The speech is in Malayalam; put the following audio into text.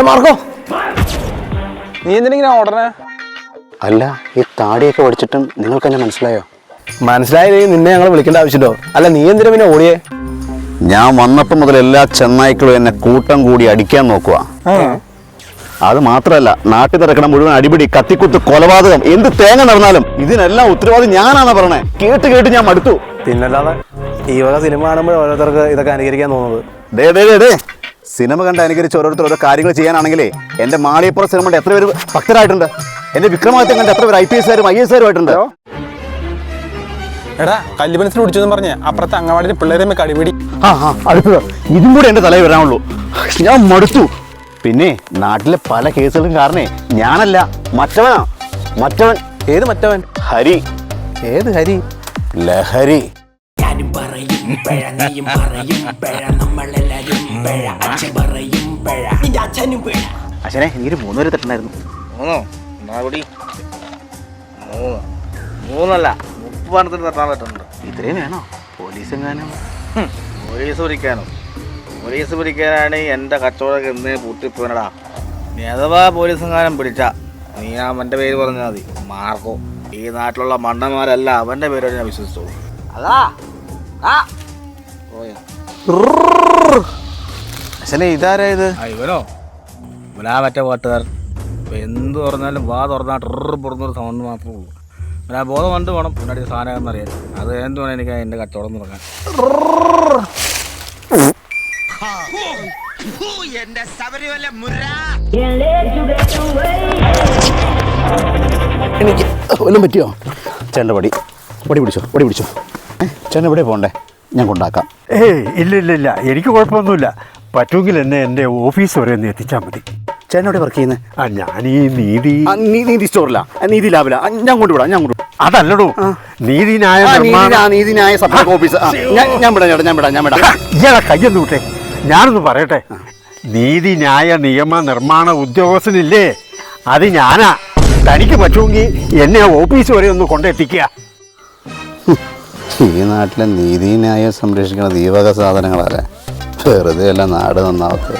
മാർക്കോ, നീ എന്തിനാ ഓടണേ? അല്ല, ഈ താടിയൊക്കെ പഠിച്ചിട്ടും നിങ്ങൾക്ക് എന്നെ മനസ്സിലായോ? മനസ്സിലായില്ലെങ്കിൽ നിന്നെ ഞങ്ങൾ വിളിക്കേണ്ട ആവശ്യമുണ്ടോ? അല്ല, നീ എന്തിനാ പിന്നെ ഓടിയേ? ഞാൻ വന്നപ്പോൾ മുതൽ എല്ലാ ചെന്നായ്ക്കളും എന്നെ കൂട്ടം കൂടി അടിക്കാൻ നോക്കുക. അത് മാത്രമല്ല, നാട്ടിൽ നടക്കണം മുഴുവൻ അടിപിടി, കത്തിക്കുത്ത്, കൊലപാതകം, എന്ത് തേങ്ങ നടന്നാലും ഇതിനെല്ലാം ഉത്തരവാദി ഞാനാണ് പറഞ്ഞേ. കേട്ട് കേട്ട് ഞാൻ മടുത്തു. പിന്നല്ലാതെ ഈ വക സിനിമ കാണുമ്പോൾ ഓരോരുത്തർക്ക് ഇതൊക്കെ അനുകരിക്കാൻ തോന്നുന്നത്. ദേ സിനിമ കണ്ട് അനുകരിച്ച് ഓരോരുത്തർ ഓരോ കാര്യങ്ങൾ ചെയ്യാനാണെങ്കിലേ എന്റെ മാളിയപ്പുറം സിനിമ കണ്ട് എത്ര പേര് ഭക്തരായിട്ടുണ്ട്? എന്റെ വിക്രമാദിത്യം കണ്ട് എത്ര പേര് IPS കാരും IAS കാരുമായിട്ടുണ്ട്? എടാ, കല്ലുപനത്തിൽ പിടിച്ചെന്ന് പറഞ്ഞേ അപ്പുറത്തെ അങ്ങവാടിയിൽ പിള്ളേരെ കടിപിടി. അടുത്തത് ഇതും കൂടെ എന്റെ തലയിൽ വരാനുള്ളൂ. ഞാൻ മടുത്തു. പിന്നെ നാട്ടിലെ പല കേസുകളും കാരണേ ഞാനല്ല, മറ്റവൻ. ഏത് മറ്റവൻ? ഹരി. ഏത് ഹരി? ലഹരി. അച്ഛനെ, എനിക്കൊരു 3 വരെ തട്ടുണ്ടായിരുന്നു. 3 3 തട്ടാൻ പറ്റുന്നുണ്ട്. ഇത്രയും വേണോ? പോലീസ് എങ്ങാനും പോലീസ് പിടിക്കാനാണ് എൻ്റെ കച്ചവടമൊക്കെ എന്ന് പൂട്ടിപ്പോനടാ. നീ അഥവാ പോലീസ് എങ്ങാനും പിടിച്ച നീ അവൻ്റെ പേര് പറഞ്ഞാൽ മതി, മാർക്കോ. ഈ നാട്ടിലുള്ള മണ്ടന്മാരല്ല അവൻ്റെ പേര് ഞാൻ വിശ്വസിച്ചോളൂ. അതാ അച്ഛനെ, ഇതാരാ ഇത്? ഇവനോ? ഇവനാ മറ്റേ പാട്ടുകാരൻ. ഇപ്പം എന്ത് പറഞ്ഞാലും വാ തുറന്നാൽ പുറന്നൊരു സൗണ്ട് മാത്രമേ ഉള്ളൂ. പിന്നെ ആ ബോധം കണ്ട് വേണം മുന്നാടി സാധനം എന്നറിയാൻ. അത് എന്ത് വേണം എനിക്ക് എൻ്റെ കച്ചവടം തുടങ്ങാൻ. എനിക്ക് ഒന്നും പറ്റിയോ? ചേട്ടൻ്റെ പടി പിടിച്ചോ. ചേട്ടൻ എവിടെ പോകണ്ടേ? ഞാൻ കൊണ്ടാക്കാം. ഇല്ല, എനിക്ക് കുഴപ്പമൊന്നുമില്ല. പറ്റുമെങ്കിൽ എന്നെ എൻ്റെ ഓഫീസ് വരെ ഒന്ന് എത്തിച്ചാൽ മതി. ചേട്ടൻ എവിടെ വർക്ക് ചെയ്യുന്നത്? ഞാൻ ഈ നീതി സ്റ്റോറിലാ, നീതി ലാബിലാ. ഞാൻ കൊണ്ടുവിടാം. അതല്ലടോ, നീതിന്യായ സപ്ലൈ ഓഫീസ്. ഞാൻ വിടാം. ഇയാളെ കയ്യൊന്നു വിട്ടെ, ഞാനൊന്ന് പറയട്ടെ. നീതിന്യായ നിയമ നിർമ്മാണ ഉദ്യോഗസ്ഥനില്ലേ, അത് ഞാനാ. തനിക്ക് പറ്റുമെങ്കിൽ എന്നെ ഓഫീസ് വരെ ഒന്ന് കൊണ്ടെത്തിക്കുക. ഈ നാട്ടിലെ നീതിന്യായം സംരക്ഷിക്കുന്ന ദീപക സാധനങ്ങളല്ലേ, വെറുതെ അല്ല നാട് നന്നാവത്ത്.